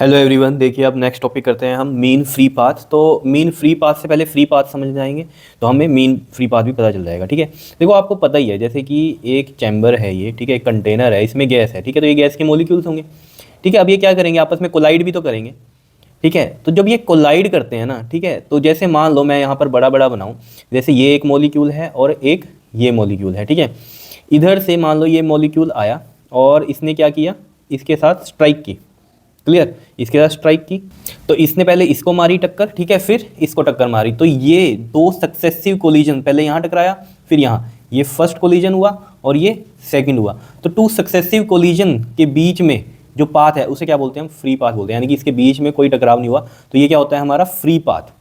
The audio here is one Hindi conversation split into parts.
हेलो एवरीवन, देखिए अब नेक्स्ट टॉपिक करते हैं हम मीन फ्री पाथ। तो मीन फ्री पाथ से पहले फ्री पाथ समझ जाएंगे तो हमें मीन फ्री पाथ भी पता चल जाएगा। ठीक है, देखो आपको पता ही है जैसे कि एक चैम्बर है ये, ठीक है, एक कंटेनर है, इसमें गैस है, ठीक है, तो ये गैस के मॉलिक्यूल्स होंगे। ठीक है, अब ये क्या करेंगे, आपस में कोलाइड भी तो करेंगे। ठीक है, तो जब ये कोलाइड करते हैं ना, ठीक है, तो जैसे मान लो मैं यहाँ पर बड़ा बड़ा बनाऊँ, जैसे ये एक मॉलिक्यूल है और एक ये मॉलिक्यूल है। ठीक है, इधर से मान लो ये मॉलिक्यूल आया और इसने क्या किया, इसके साथ स्ट्राइक की। क्लियर, इसके साथ स्ट्राइक की तो इसने पहले इसको मारी टक्कर, ठीक है, फिर इसको टक्कर मारी, तो ये दो सक्सेसिव कोलिजन, पहले यहाँ टकराया फिर यहाँ, ये फर्स्ट कोलिजन हुआ और ये सेकंड हुआ। तो टू सक्सेसिव कोलिजन के बीच में जो पाथ है उसे क्या बोलते हैं हम, फ्री पाथ बोलते हैं, यानी कि इसके बीच में कोई टकराव नहीं हुआ, तो ये क्या होता है हमारा फ्री पाथ।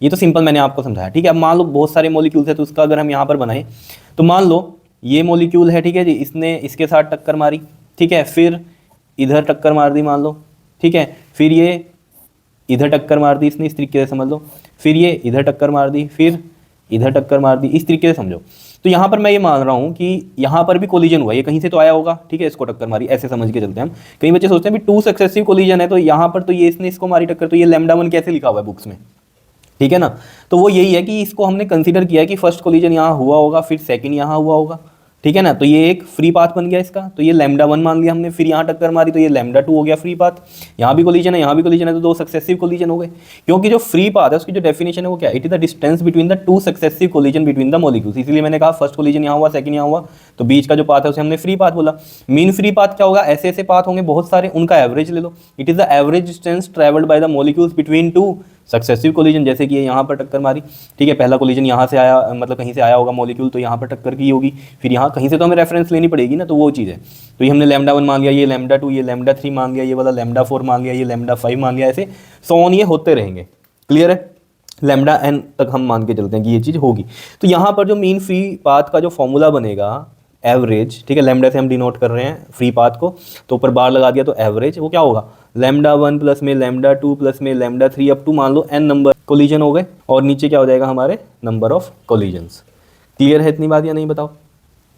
ये तो सिंपल मैंने आपको समझाया। ठीक है, अब मान लो बहुत सारे मॉलिक्यूल्स है तो उसका अगर हम यहाँ पर बनाएं तो मान लो ये मॉलिक्यूल है, ठीक है जी, इसने इसके साथ टक्कर मारी, ठीक है, फिर इधर टक्कर मार दी मान लो, ठीक है, फिर ये इधर टक्कर मार दी इसने, इस तरीके से समझ लो, फिर ये इधर टक्कर मार दी, फिर इधर टक्कर मार दी, इस तरीके से समझो। तो यहाँ पर मैं ये मान रहा हूँ कि यहाँ पर भी कोलिजन हुआ, ये कहीं से तो आया होगा, ठीक है, इसको टक्कर मारी, ऐसे समझ के चलते हैं हम। कई बच्चे सोचते हैं भी टू सक्सेसिव कोलिजन है तो यहाँ पर तो ये इसने इसको मारी टक्कर, तो ये लैम्डा वन कैसे लिखा हुआ है बुक्स में, ठीक है ना। तो वो यही है कि इसको हमने कंसीडर किया है कि फर्स्ट कोलिजन यहाँ हुआ होगा, फिर सेकंड यहाँ हुआ होगा, ठीक है ना, तो ये एक फ्री पाथ बन गया इसका, तो ये लैम्डा वन मान लिया हमने, फिर यहाँ टक्कर मारी तो ये लैम्डा टू हो गया फ्री पाथ। यहाँ भी कोलिजन है, यहाँ भी कोलिजन है, तो दो सक्सेसिव कोलिजन हो गए। क्योंकि जो फ्री पाथ है उसकी जो डेफिनेशन है वो क्या, it is the distance between the two successive collision between the molecules. इसलिए मैंने कहा फर्स्ट कोलिजन यहाँ हुआ, सेकंड यहाँ हुआ, तो बीच का जो पाथ है उसे हमने फ्री पाथ बोला। मीन फ्री पाथ क्या होगा, ऐसे ऐसे पाथ होंगे बहुत सारे, उनका एवरेज ले लो। It is the average distance travelled by the molecules between two successive collision. जैसे कि ये यहाँ पर टक्कर मारी, ठीक है, पहला कोलिजन यहाँ से आया, मतलब कहीं से आया होगा मॉलिक्यूल, तो यहाँ पर टक्कर की होगी, फिर यहाँ कहीं से तो हमें रेफरेंस लेनी पड़ेगी ना, तो वो चीज़ है। तो ये हमने लैम्डा वन मान लिया, ये लैम्डा टू, ये लैम्डा थ्री मान लिया, ये वाला लैम्डा फोर मान लिया, ये लैम्डा फाइव मान लिया, ऐसे सो ऑन ये होते रहेंगे। क्लियर है, लैम्डा एन तक हम मान के चलते हैं कि ये चीज़ होगी। तो यहाँ पर जो मीन फ्री पाथ का जो फॉर्मूला बनेगा एवरेज, ठीक है, लैम्डा से हम डिनोट कर रहे हैं फ्री पाथ को, तो ऊपर बार लगा दिया, तो एवरेज वो क्या होगा, लैम्डा वन प्लस में लैम्डा टू प्लस में लैम्डा थ्री, अप टू मान लो एन नंबर कोलिजन हो गए, और नीचे क्या हो जाएगा हमारे नंबर ऑफ कोलिजन्स। क्लियर है इतनी बात या नहीं, बताओ।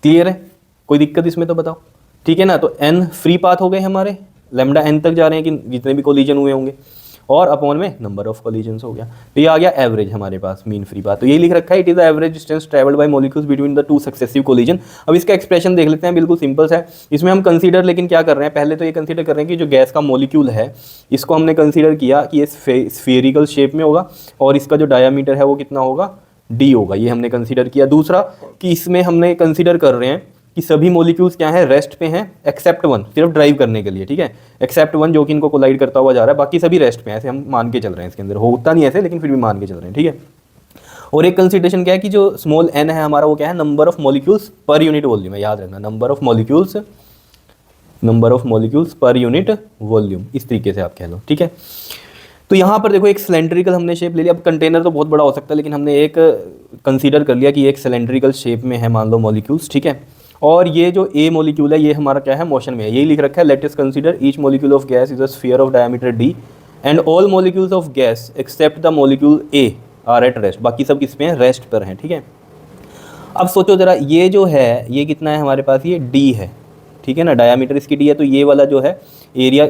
क्लियर है, कोई दिक्कत इसमें तो बताओ। ठीक है ना, तो एन फ्री पाथ हो गए हमारे, लैम्डा एन तक जा रहे हैं कि जितने भी कोलिजन हुए होंगे, और अपॉन में नंबर ऑफ कोलिजन्स हो गया, तो ये आ गया एवरेज हमारे पास मीन फ्री पाथ। तो यही लिख रखा है, it is the average distance travelled bye molecules between the two successive collision. अब इसका एक्सप्रेशन देख लेते हैं, बिल्कुल सिंपल है। इसमें हम कंसीडर लेकिन क्या कर रहे हैं, पहले तो ये कंसीडर कर रहे हैं कि जो गैस का मॉलिक्यूल है इसको हमने कंसीडर किया कि ये स्फेरिकल शेप में होगा, और इसका जो डायामीटर है वो कितना होगा, डी होगा, ये हमने कंसीडर किया। दूसरा कि इसमें हमने कंसीडर कर रहे हैं कि सभी मॉलिक्यूल्स क्या है, रेस्ट पे हैं, एक्सेप्ट वन, सिर्फ ड्राइव करने के लिए, ठीक है, एक्सेप्ट वन जो कि इनको कोलाइड करता हुआ जा रहा है, बाकी सभी रेस्ट पे हैं, ऐसे हम मान के चल रहे हैं। इसके अंदर होता नहीं ऐसे, लेकिन फिर भी मान के चल रहे हैं, ठीक है। और एक कंसिडरेशन क्या है कि जो स्मॉल एन है हमारा वो क्या है, number of molecules per unit volume है, याद रखना, number of molecules per unit volume, इस तरीके से आप कह लो, ठीक है। तो यहाँ पर देखो एक सिलेंड्रिकल हमने शेप ले लिया। अब कंटेनर तो बहुत बड़ा हो सकता है, लेकिन हमने एक कंसीडर कर लिया कि एक सिलेंड्रिकल शेप में है मान लो मॉलिक्यूल्स, ठीक है। और ये जो ए मॉलिक्यूल है ये हमारा क्या है, मोशन में है, यही लिख रखा है, let us consider each molecule of gas is a sphere of diameter d and all molecules of gas except the molecule are at rest. बाकी सब किस पे हैं, रेस्ट पर हैं, ठीक है। अब सोचो जरा, ये जो है ये कितना है हमारे पास, ये डी है, ठीक है ना, डायामीटर इसकी डी है, तो ये वाला जो है एरिया,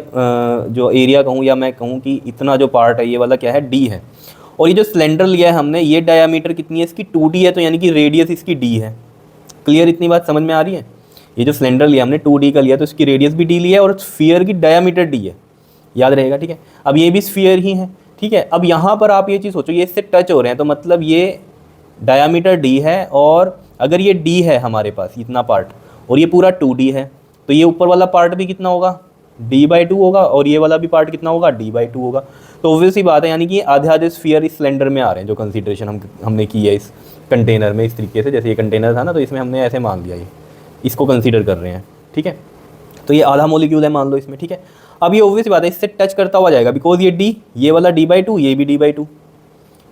जो एरिया कहूँ या मैं कहूँ कि इतना जो पार्ट है ये वाला क्या है, डी है। और ये जो सिलेंडर लिया है हमने, ये डायामीटर कितनी है इसकी, 2d है, तो यानी कि रेडियस इसकी डी है। क्लियर, इतनी बात समझ में आ रही है। ये जो सिलेंडर लिया हमने 2d का लिया, तो इसकी रेडियस भी डी ली है और स्फीयर की डायामीटर डी है, याद रहेगा, ठीक है। अब ये भी स्फीयर ही है, ठीक है। अब यहाँ पर आप ये चीज़ सोचो, ये इससे टच हो रहे हैं, तो मतलब ये डायामीटर डी है, और अगर ये डी है हमारे पास इतना पार्ट और ये पूरा 2d है, तो ये ऊपर वाला पार्ट भी कितना होगा, d/2 होगा, और ये वाला भी पार्ट कितना होगा, d/2 होगा। तो ऑब्वियस सी बात है, यानी कि आधे आधे स्फीयर इस सिलेंडर में आ रहे हैं, जो कंसीडरेशन हमने की है इस कंटेनर में, इस तरीके से, जैसे ये कंटेनर था ना, तो इसमें हमने ऐसे मान लिया, ये इसको कंसीडर कर रहे हैं, ठीक है। तो ये आधा मॉलिक्यूल है मान लो इसमें, ठीक है। अब ये ऑब्वियस बात है, इससे टच करता हुआ जाएगा, बिकॉज ये डी, ये वाला d/2, ये भी d/2,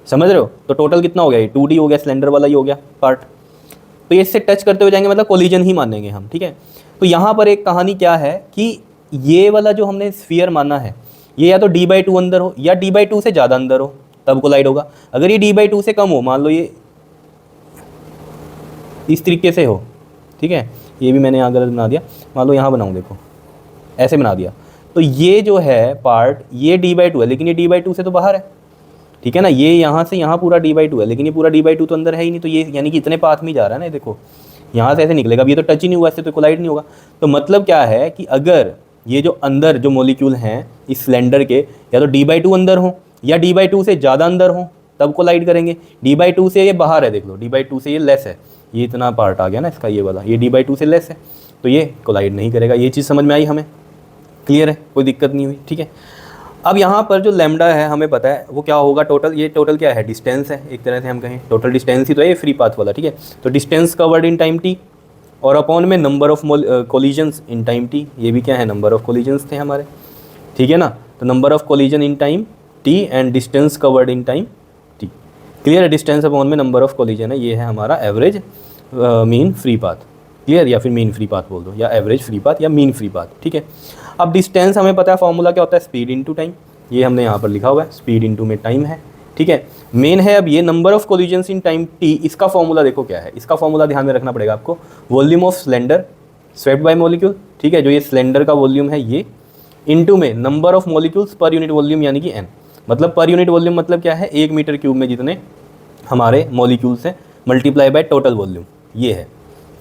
समझ रहे हो। तो टोटल कितना हो गया, ये 2d हो गया, सिलेंडर वाला ही हो गया पार्ट। तो ये इससे टच करते हुए जाएंगे, मतलब कोलिजन ही मानेंगे हम, ठीक है। तो यहाँ पर एक कहानी क्या है कि ये वाला जो हमने स्फीयर माना है, ये या तो d/2 अंदर हो या d/2 से ज़्यादा अंदर हो, तब कोलाइड होगा। अगर ये d/2 से कम हो, मान लो ये इस तरीके से हो, ठीक है, ये भी मैंने यहाँ गलत बना दिया, मान लो यहाँ बनाऊँ, देखो ऐसे बना दिया, तो ये जो है पार्ट ये d/2 है, लेकिन ये d/2 से तो बाहर है, ठीक है ना। ये यहाँ से यहाँ पूरा d/2 है, लेकिन ये पूरा d/2 तो अंदर है ही नहीं, तो ये यानी कि इतने पाथ में ही जा रहा है ना, ये देखो यहाँ से ऐसे निकलेगा। अब ये तो टच ही नहीं हुआ, इससे तो कोलाइड नहीं होगा। तो मतलब क्या है कि अगर ये जो अंदर जो मॉलिक्यूल हैं इस सिलेंडर के, या तो d/2 अंदर हो या d/2 से ज़्यादा अंदर हो, तब कोलाइड करेंगे। d/2 से ये बाहर है, देख लो d/2 से ये लेस है, ये इतना पार्ट आ गया ना इसका, ये वाला, ये d/2 से लेस है, तो ये कोलाइड नहीं करेगा। ये चीज़ समझ में आई हमें, क्लियर है, कोई दिक्कत नहीं हुई, ठीक है। अब यहाँ पर जो लैम्डा है हमें पता है वो क्या होगा, टोटल, ये टोटल क्या है, डिस्टेंस है, एक तरह से हम कहें टोटल डिस्टेंस ही तो है ये फ्री पाथ वाला, ठीक है। तो distance covered in time t, और अपॉन में number of collisions in time t, ये भी क्या है, नंबर ऑफ कोलिजन्स थे हमारे, ठीक है ना। तो number of collision in time t and distance covered in time t, clear है। डिस्टेंस अपॉन में नंबर ऑफ कोलिजन है, ये है हमारा average mean free path, clear, या फिर मीन फ्री पाथ बोल दो, या एवरेज फ्री पाथ, या मीन फ्री पाथ, ठीक है। अब डिस्टेंस हमें पता है फॉर्मूला क्या होता है, स्पीड इनटू टाइम, ये हमने यहाँ पर लिखा हुआ है, स्पीड इनटू में टाइम है, ठीक है। मेन है अब ये number of collisions in time t, इसका फॉर्मूला देखो क्या है, इसका फॉर्मूला ध्यान में रखना पड़ेगा आपको, volume of cylinder swept by molecule, ठीक है, जो ये सिलेंडर का वॉल्यूम है ये, इनटू में number of molecules per unit volume, यानी कि n, मतलब पर यूनिट वॉल्यूम मतलब क्या है, 1 मीटर क्यूब में जितने हमारे मॉलिक्यूल्स हैं, मल्टीप्लाई बाय टोटल वॉल्यूम, ये है,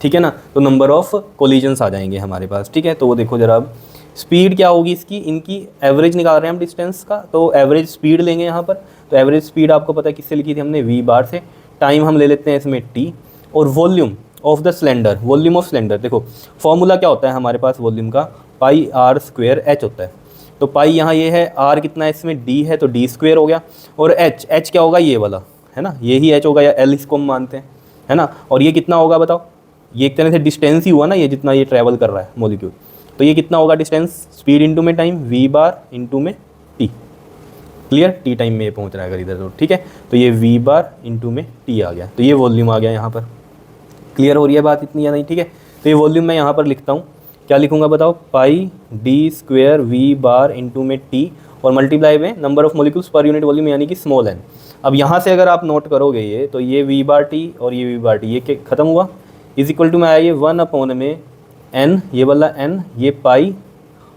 ठीक है ना। तो नंबर ऑफ कोलिजन्स आ जाएंगे हमारे पास, ठीक है। तो वो देखो जरा, अब स्पीड क्या होगी इसकी, इनकी एवरेज निकाल रहे हैं हम डिस्टेंस का, तो एवरेज स्पीड लेंगे यहाँ पर। तो एवरेज स्पीड आपको पता है किससे लिखी थी हमने, v बार से, टाइम हम ले लेते हैं इसमें t, और volume of the cylinder, volume of cylinder, देखो फॉर्मूला क्या होता है हमारे पास वॉल्यूम का, पाई r स्क्वेयर h होता है। तो पाई यहाँ ये है, r कितना है इसमें, d है, तो d स्क्वेयर हो गया, और h क्या होगा, ये वाला है ना, ये ही h होगा, या l इसको हम मानते हैं, है ना। और ये कितना होगा बताओ, ये एक तरह से डिस्टेंस ही हुआ ना, ये जितना ये ट्रैवल कर रहा है मॉलिक्यूल, तो ये कितना होगा डिस्टेंस, स्पीड इनटू में टाइम, v बार इनटू में t, क्लियर, t टाइम में ये पहुंच रहा है अगर इधर तो, ठीक है। तो ये v बार इनटू में t आ गया, तो ये वॉल्यूम आ गया यहाँ पर, क्लियर हो रही है बात इतनी या नहीं, ठीक है। तो ये वॉल्यूम मैं यहाँ पर लिखता हूँ, क्या लिखूँगा बताओ, पाई d square v bar into में t, और मल्टीप्लाई में number of molecules per unit volume, यानी कि स्मॉल n। अब यहाँ से अगर आप नोट करोगे ये, तो ये v बार t और ये v बार t, ये खत्म हुआ, इज इक्वल टू में आया ये 1 अपॉन में n, ये वाला n, ये पाई,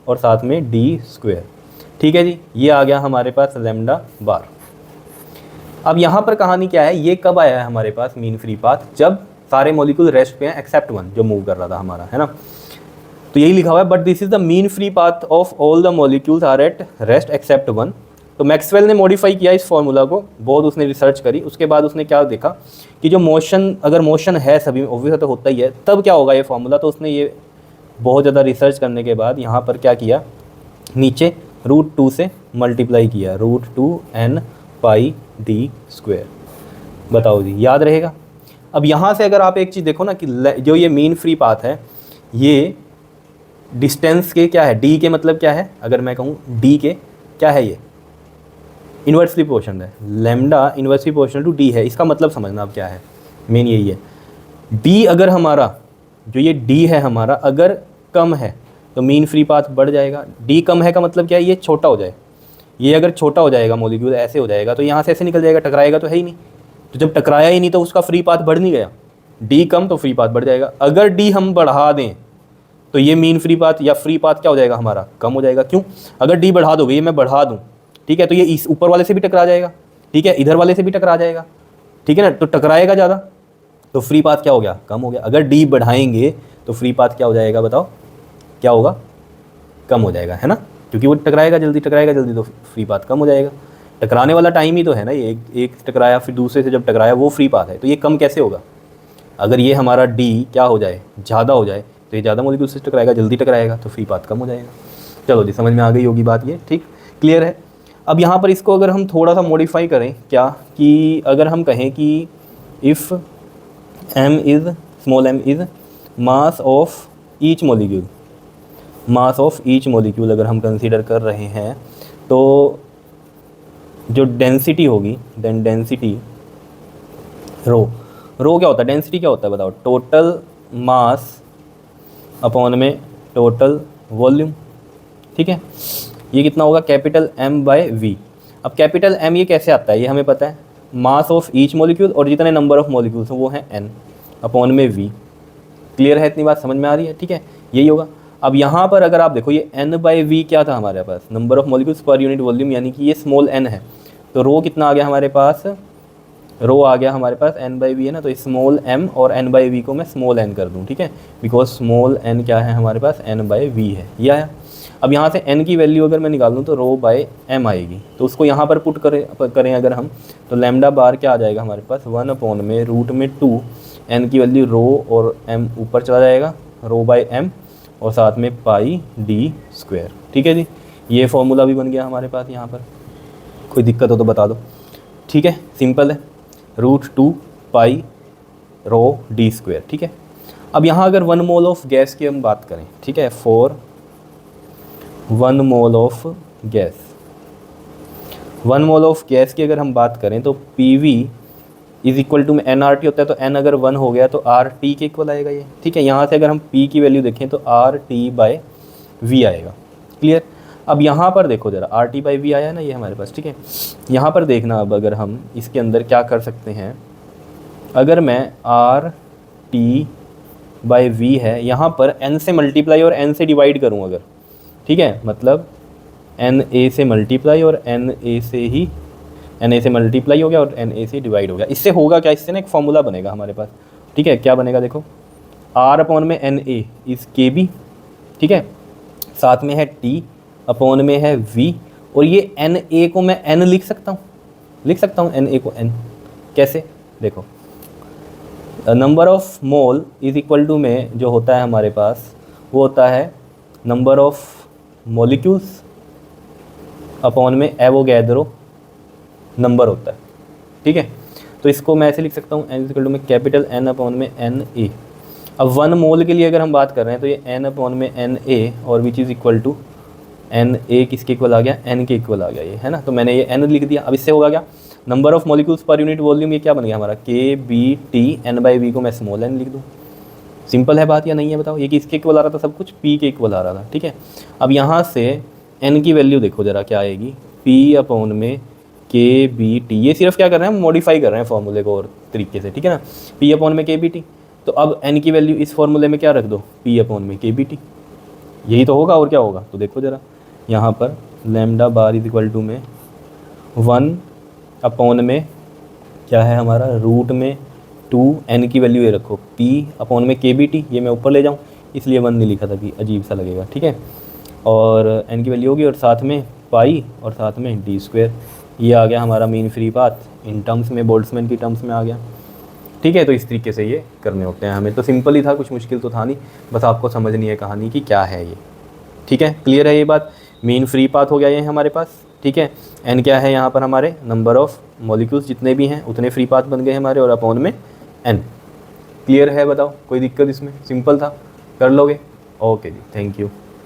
और साथ में d स्क्वेयर, ठीक है जी। ये आ गया हमारे पास लैम्डा बार। अब यहाँ पर कहानी क्या है, ये कब आया है हमारे पास मीन फ्री पाथ, जब सारे मॉलिक्यूल रेस्ट पे हैं एक्सेप्ट वन जो मूव कर रहा था हमारा, है ना। तो यही लिखा हुआ है, but this is the mean free path of all the molecules are at rest except one. तो मैक्सवेल ने मॉडिफाई किया इस फॉर्मूला को, बहुत उसने रिसर्च करी, उसके बाद उसने क्या देखा कि जो मोशन, अगर मोशन है सभी में, ऑब्वियस तो होता ही है, तब क्या होगा ये फॉर्मूला। तो उसने ये बहुत ज़्यादा रिसर्च करने के बाद यहाँ पर क्या किया, नीचे √2 से मल्टीप्लाई किया, √2n पाई d स्क्वेयर। बताओ जी, याद रहेगा। अब यहाँ से अगर आप एक चीज़ देखो ना कि जो ये मीन फ्री पाथ है, ये डिस्टेंस के क्या है, d के मतलब क्या है, अगर मैं कहूँ d के क्या है, ये इन्वर्सली प्रोपोर्शनल है, lambda inversely proportional to d है। इसका मतलब समझना अब क्या है, मेन यही है। d अगर हमारा, जो ये d है हमारा, अगर कम है तो मीन फ्री पाथ बढ़ जाएगा। d कम है का मतलब क्या है, ये छोटा हो जाए, ये अगर छोटा हो जाएगा मॉलिक्यूल, ऐसे हो जाएगा, तो यहाँ से ऐसे निकल जाएगा, टकराएगा तो है ही नहीं। तो जब टकराया ही नहीं तो उसका फ्री पाथ बढ़ नहीं गया, d कम तो फ्री पाथ बढ़ जाएगा। अगर d हम बढ़ा दें तो ये मीन फ्री पाथ या फ्री पाथ क्या हो जाएगा हमारा, कम हो जाएगा। क्यों, अगर d बढ़ा दोगे, ये मैं बढ़ा दूँ, ठीक है, तो ये इस ऊपर वाले से भी टकरा जाएगा, ठीक है, इधर वाले से भी टकरा जाएगा, ठीक है ना, तो टकराएगा ज़्यादा, तो फ्री पाथ क्या हो गया, कम हो गया। अगर d बढ़ाएंगे तो फ्री पाथ क्या हो जाएगा, बताओ क्या होगा, कम हो जाएगा, है ना, क्योंकि वो टकराएगा जल्दी तो फ्री पाथ कम हो जाएगा। टकराने वाला टाइम ही तो है ना, ये एक टकराया फिर दूसरे से जब टकराया, वो फ्री पाथ है। तो ये कम कैसे होगा, अगर ये हमारा d क्या हो जाए, ज़्यादा हो जाए, तो ये ज़्यादा मॉलिक्यूल से टकराएगा, जल्दी टकराएगा, तो फ्री पाथ कम हो जाएगा। चलो जी, समझ में आ गई होगी बात ये, ठीक, क्लियर है। अब यहाँ पर इसको अगर हम थोड़ा सा मॉडिफाई करें, क्या कि अगर हम कहें कि if m is mass of each molecule, mass of each molecule अगर हम कंसीडर कर रहे हैं, तो जो डेंसिटी होगी, देन डेंसिटी रो क्या होता है, डेंसिटी क्या होता है बताओ, टोटल मास अपॉन में टोटल वॉल्यूम, ठीक है। ये कितना होगा, कैपिटल M/V। अब कैपिटल M ये कैसे आता है, ये हमें पता है, मास ऑफ ईच मॉलिक्यूल और जितने नंबर ऑफ मॉलिक्यूल्स हैं वो हैं n अपॉन में v। क्लियर है, इतनी बात समझ में आ रही है, ठीक है, यही होगा। अब यहाँ पर अगर आप देखो ये n/v क्या था हमारे पास, number of molecules per unit volume, यानी कि ये स्मॉल n है, तो रो कितना आ गया हमारे पास, रो आ गया हमारे पास n/v है ना, तो स्मॉल m और n/v को मैं स्मॉल n कर दूँ, ठीक है, बिकॉज स्मॉल n क्या है हमारे पास, n/v है, ये आया। अब यहाँ से n की वैल्यू अगर मैं निकाल दूँ तो रो बाय m आएगी, तो उसको यहाँ पर पुट करें अगर हम, तो लैम्डा बार क्या आ जाएगा हमारे पास, 1/√2, n की वैल्यू रो और m ऊपर चला जाएगा, रो बाय m और साथ में πd², ठीक है जी। ये फॉर्मूला भी बन गया हमारे पास यहाँ पर, कोई दिक्कत हो तो बता दो, ठीक है, सिंपल है, √2 पाई रो d², ठीक है। अब यहाँ अगर 1 मोल ऑफ गैस की हम बात करें, ठीक है, for 1 mole of gas, 1 mole of gas की अगर हम बात करें तो PV इज इक्वल टू में nRT होता है, तो n अगर 1 हो गया तो RT के इक्वल आएगा ये, ठीक है। यहाँ से अगर हम P की वैल्यू देखें तो RT/V आएगा, क्लियर। अब यहाँ पर देखो ज़रा, RT/V आया है ना ये हमारे पास, ठीक है। यहाँ पर देखना, अब अगर हम इसके अंदर क्या कर सकते हैं, अगर मैं RT/V है, यहाँ पर n से मल्टीप्लाई और n से डिवाइड करूँ अगर, ठीक है, मतलब NA से मल्टीप्लाई और NA से मल्टीप्लाई हो गया और NA से डिवाइड हो गया, इससे होगा क्या, इससे ना एक फॉर्मूला बनेगा हमारे पास, ठीक है। क्या बनेगा देखो, R/NA इज़ KB, ठीक है, साथ में है T अपॉन में है V, और ये NA को मैं N लिख सकता हूँ NA को N, कैसे देखो, number of mole is equal to में जो होता है हमारे पास वो होता है नंबर ऑफ मॉलिक्यूल्स अपॉन में एवोगैड्रो नंबर होता है, ठीक है। तो इसको मैं ऐसे लिख सकता हूँ n इक्वल टू में कैपिटल N अपॉन में NA। अब 1 मोल के लिए अगर हम बात कर रहे हैं तो ये n अपॉन में NA और which is equal to NA किसके इक्वल आ गया, n के इक्वल आ गया ये, है ना। तो मैंने ये n लिख दिया। अब इससे होगा क्या, number of molecules per unit volume, ये क्या बन गया हमारा KBT, n/v को मैं स्मॉल n लिख दूँ। सिंपल है बात या नहीं है बताओ, ये किसके इक्वल आ रहा था, सब कुछ P के इक्वल आ रहा था, ठीक है। अब यहाँ से n की वैल्यू देखो ज़रा क्या आएगी, P अपॉन में KBT, ये सिर्फ क्या कर रहे हैं हम, मॉडिफाई कर रहे हैं फॉर्मूले को और तरीके से, ठीक है ना, P अपॉन में KBT। तो अब n की वैल्यू इस फॉर्मूले में क्या रख दो, P अपॉन में KBT, यही तो होगा और क्या होगा। तो देखो ज़रा यहाँ पर lambda bar is equal to में 1 अपॉन में क्या है हमारा, रूट में 2, n की वैल्यू ये रखो, P अपॉन में KBT, ये मैं ऊपर ले जाऊँ इसलिए 1 नहीं लिखा था कि अजीब सा लगेगा, ठीक है, और n की वैल्यू होगी और साथ में पाई और साथ में d², ये आ गया हमारा mean free path in terms में, बोल्ट्जमैन की टर्म्स में आ गया, ठीक है। तो इस तरीके से ये करने होते हैं हमें, तो सिंपल ही था, कुछ मुश्किल तो था नहीं, बस आपको समझनी है कहानी कि क्या है ये, ठीक है, क्लियर है ये बात। मीन फ्री पाथ हो गया ये हमारे पास, ठीक है। n क्या है यहाँ पर हमारे, नंबर ऑफ मॉलिक्यूल्स जितने भी हैं उतने फ्री पाथ बन गए हमारे, और अपॉन में n, क्लियर है बताओ, कोई दिक्कत इसमें, सिंपल था, कर लोगे, ओके जी, थैंक यू।